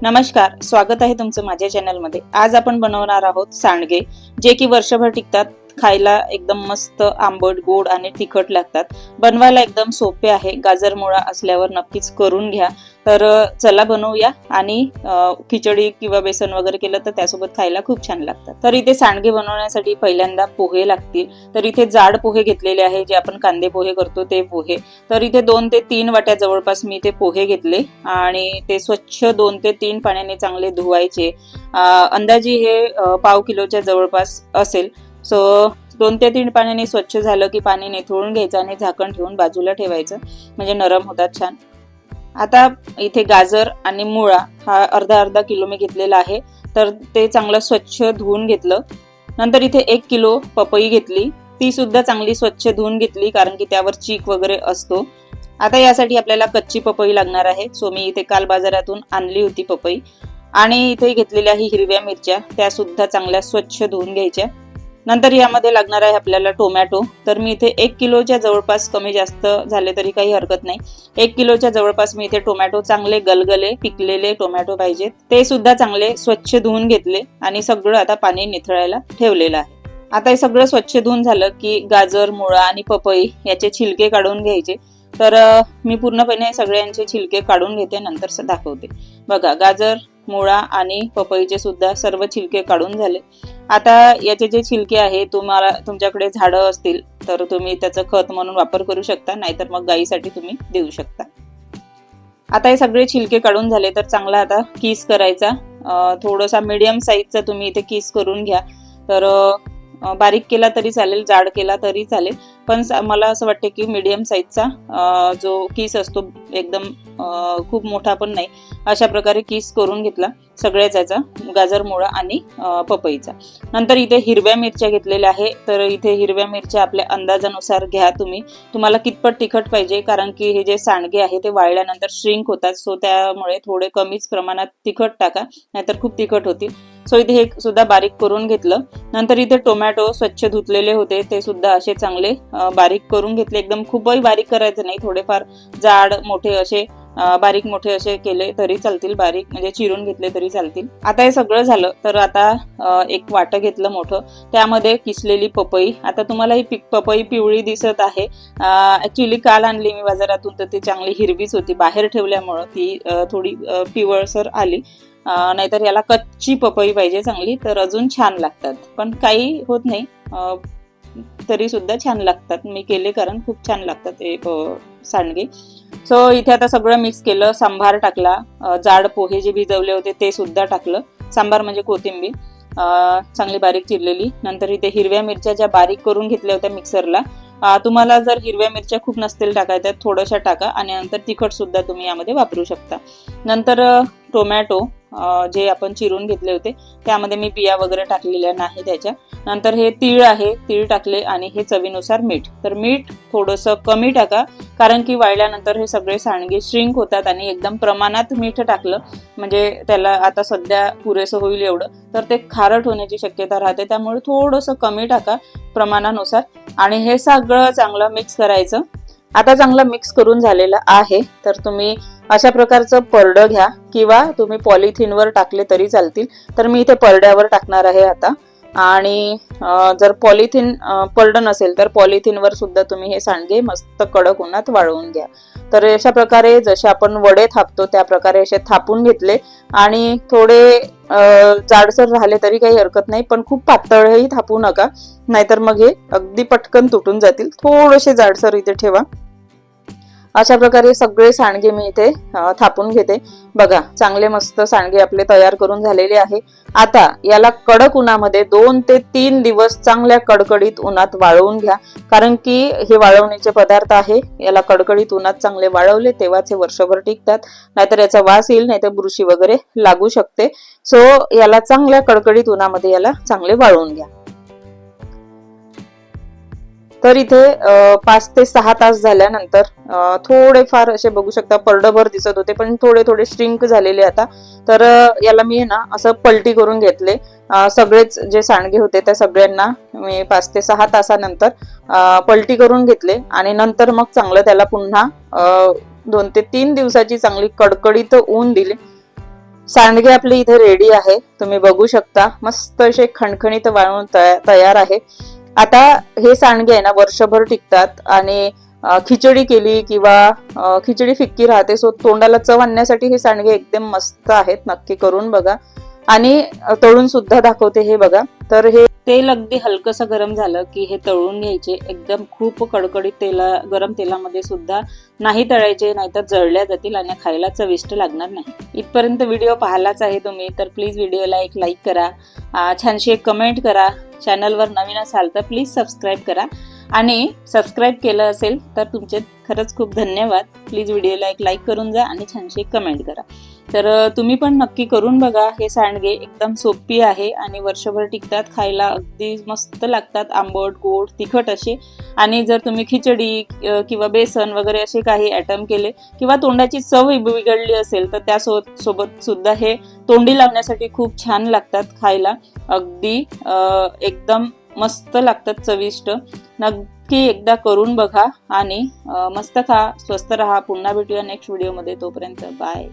नमस्कार, स्वागत आहे तुमचं माझ्या चॅनलमध्ये। आज आपण बनवणार आहोत सांडगे, जे की वर्षभर टिकतात। खायला एकदम मस्त आंबट, गोड आणि तिखट लागतात। बनवायला एकदम सोपे आहे। गाजर मुळा असल्यावर नक्कीच करून घ्या। तर चला बनवूया। आणि खिचडी किंवा बेसन वगैरे केलं तर त्यासोबत खायला खूप छान लागतात। तर इथे सांडगे बनवण्यासाठी पहिल्यांदा पोहे लागतील। तर इथे जाड पोहे घेतलेले आहे, जे आपण कांदे पोहे करतो ते पोहे। तर इथे 2 ते 3 वाट्या जवळपास मी ते पोहे घेतले आणि ते स्वच्छ 2 ते 3 पाण्याने चांगले धुवायचे। अंदाजे हे पाव किलोच्या जवळपास असेल। सो 2 ते 3 पाण्याने स्वच्छ झालं की पाणी निथळून घ्यायचं आणि झाकण ठेवून बाजूला ठेवायचं, म्हणजे नरम होतात छान। आता इथे गाजर आणि मुळा हा अर्धा किलो मी घेतलेला आहे। तर ते चांगलं स्वच्छ धुवून घेतलं। नंतर इथे 1 किलो पपई घेतली, ती सुद्धा चांगली स्वच्छ धुवून घेतली, कारण की त्यावर चीक वगैरे असतो। आता यासाठी आपल्याला कच्ची पपई लागणार आहे। सो मी इथे काल बाजारातून आणली होती पपई। आणि इथे घेतलेल्या ही हिरव्या मिरच्या, त्या सुद्धा चांगल्या स्वच्छ धुवून घ्यायच्या। नंतर यामध्ये लागणार आहे आपल्याला टोमॅटो। तर मी इथे 1 किलोच्या जवळपास, कमी जास्त झाले तरी काही हरकत नाही, 1 किलोच्या जवळपास मी इथे टोमॅटो चांगले गलगले पिकलेले टोमॅटो पाहिजेत, ते सुद्धा चांगले स्वच्छ धुवून घेतले आणि सगळं आता पाणी निथळायला ठेवलेलं आहे। आता हे सगळं स्वच्छ धुवून झालं की गाजर, मुळा आणि पपई याचे छिलके काढून घ्यायचे। तर मी पूर्णपणे सगळ्यांचे छिलके काढून घेते, नंतर दाखवते। बघा, गाजर, मुळा आणि पपईचे सुद्धा सर्व छिलके काढून झाले। आता याचे जे छिलके आहे, तुम्हाला तुमच्याकडे झाडं असतील तर तुम्ही त्याचं खत म्हणून वापर करू शकता, नाहीतर मग गाईसाठी तुम्ही देऊ शकता। आता हे सगळे छिलके काढून झाले तर चांगला आता किस करायचा। थोडासा मीडियम साईजचा तुम्ही इथे किस करून घ्या। तर बारीक केला तरी चालेल, जाड केला तरी चालेल, पण मला असं वाटतं की मीडियम साईजचा जो किस असतो, एकदम खूप मोठा पण नाही, अशा प्रकारे किस करून घेतला सगळ्याच याचा, गाजर, मुळा आणि पपईचा। नंतर इथे हिरव्या मिरच्या घेतलेल्या आहे। तर इथे हिरव्या मिरच्या आपल्या अंदाजानुसार घ्या तुम्ही, तुम्हाला कितपत तिखट पाहिजे, कारण की हे जे सांडगे आहे ते वाळल्यानंतर श्रिंक होतात। सो त्यामुळे थोडे कमीच प्रमाणात तिखट टाका, नाहीतर खूप तिखट होतील। सो इथे हे सुद्धा बारीक करून घेतलं। नंतर इथे टोमॅटो स्वच्छ धुतलेले होते, ते सुद्धा असे चांगले बारीक करून घेतले। एकदम खूपही बारीक करायचं नाही, थोडेफार जाड मोठे असे बारीक मोठे असे केले तरी चालतील, बारीक म्हणजे चिरून घेतले तरी चालतील। आता हे सगळं झालं तर आता एक वाटं घेतलं मोठं, त्यामध्ये किसलेली पपई। आता तुम्हाला ही पपई पिवळी दिसत आहे, ऍक्च्युली काल आणली मी बाजारातून, तर ती चांगली हिरवीच होती, बाहेर ठेवल्यामुळं ती थोडी पिवळसर आली। नाहीतर याला कच्ची पपई पाहिजे चांगली, तर अजून छान लागतात, पण काही होत नाही, तरी सुद्धा छान लागतात। मी केले कारण खूप छान लागतात हे सांडगे। सो इथे आता सगळं मिक्स केलं, सांबार टाकला, जाड पोहे जे भिजवले होते ते सुद्धा टाकलं, सांबार म्हणजे कोथिंबीर चांगली बारीक चिरलेली। नंतर इथे हिरव्या मिरच्या ज्या बारीक करून घेतल्या होत्या मिक्सरला, तुम्हाला जर हिरव्या मिरच्या खूप नसतील टाकायच्या, थोड्याशा टाका, आणि नंतर तिखट सुद्धा तुम्ही यामध्ये वापरू शकता। नंतर टोमॅटो जे आपण चिरून घेतले होते, त्यामध्ये मी बिया वगैरे टाकलेल्या नाही त्याच्या। नंतर हे तीळ आहे, तीळ टाकले, आणि हे चवीनुसार मीठ। तर मीठ थोडंसं कमी टाका, कारण की वाळल्यानंतर हे सगळे सांडगे श्रिंक होतात, आणि एकदम प्रमाणात मीठ टाकलं म्हणजे त्याला आता सध्या पुरेसं होईल एवढं, तर ते खारट होण्याची शक्यता राहते, त्यामुळे थोडंसं कमी टाका प्रमाणानुसार। आणि हे सगळं चांगलं मिक्स करायचं। आता चांगलं मिक्स करून झालेलं आहे, तर तुम्ही अशा प्रकारचं परडं घ्या, किंवा तुम्ही पॉलिथिनवर टाकले तरी चालतील। तर मी इथे परड्यावर टाकणार आहे आता। आणि जर पॉलिथिन परडं नसेल तर पॉलिथिनवर सुद्धा तुम्ही हे सांडगे मस्त कडक उन्हात वाळवून घ्या। तर अशा प्रकारे जसे आपण वडे थापतो त्या प्रकारे असे थापून घेतले, आणि थोडे जाडसर राहिले तरी काही हरकत नाही, पण खूप पातळही थापू नका, नाहीतर मग हे अगदी पटकन तुटून जातील। थोडेसे जाडसर इथे ठेवा। अशा प्रकारे सगळे सांडगे मी इथे थापून घेते। बघा, चांगले मस्त सांडगे आपले तयार करून झालेले आहे। आता याला कडक उन्हामध्ये 2 ते 3 दिवस चांगल्या कडकडीत उन्हात वाळवून घ्या, कारण की हे वाळवणीचे पदार्थ आहे, याला कडकडीत उन्हात चांगले वाळवले तेव्हाच हे वर्षभर टिकतात, नाहीतर याचा वास येईल, नाहीतर बुरशी वगैरे लागू शकते। सो याला चांगल्या कडकडीत उन्हामध्ये याला चांगले वाळवून घ्या। तर इथे 5 ते 6 तास झाल्यानंतर थोडेफार असे बघू शकता परडभर दिसत होते, पण थोडे थोडे श्रिंक झालेले आता। तर याला मी ना असं पलटी करून घेतले, सगळेच जे सांडगे होते त्या सगळ्यांना मी 5 ते 6 तासानंतर पलटी करून घेतले, आणि नंतर मग चांगलं त्याला पुन्हा 2 ते 3 दिवसाची चांगली कडकडीत ऊन दिले। सांडगे आपले इथे रेडी आहे, तुम्ही बघू शकता मस्त असे खणखणीत वाळून तयार आहे. आता हे सांडगे आहे ना वर्षभर टिकतात आणि खिचडी केली किंवा खिचडी फिक्की राहते, सो तोंडाला चव आणण्यासाठी हे सांडगे एकदम मस्त आहेत. नक्की करून बघा आणि तळून सुद्धा दाखवते हे बघा. तर हे तेल अगदी हलकसं गरम झालं की हे तळून घ्यायचे, एकदम खूप कडकडीत गरम तेलामध्ये सुद्धा नाही तळायचे, नाहीतर जळल्या जातील आणि खायला चविष्ट लागणार नाही. इथपर्यंत व्हिडिओ पाहिलाच आहे तुम्ही तर प्लीज व्हिडिओला एक लाईक करा, छानशी एक कमेंट करा. चॅनलवर नवीन असाल तर प्लीज सबस्क्राईब करा आणि सबस्क्राईब केलं असेल तर तुमचे खरंच खूप धन्यवाद. प्लीज व्हिडिओला एक लाईक करून जा आणि छानशी एक कमेंट करा. तर तुम्ही पण नक्की करून बघा. हे सांडगे एकदम सोपी आहे आणि वर्षभर टिकतात, खायला अगदी मस्त लागतात, आंबट गोड तिखट असे. आणि जर तुम्ही खिचडी किंवा बेसन वगैरे असे काही आयटम केले किंवा तोंडाची चव बिघडली असेल तर त्या सोबत सुद्धा हे तोंडी लावण्यासाठी खूप छान लागतात खायला, अगदी एकदम मस्त लागतात, चविष्ट. नक्की एकदा करून बघा आणि मस्त खा, स्वस्त रहा. पुन्हा भेटूया नेक्स्ट व्हिडिओमध्ये. तोपर्यंत बाय.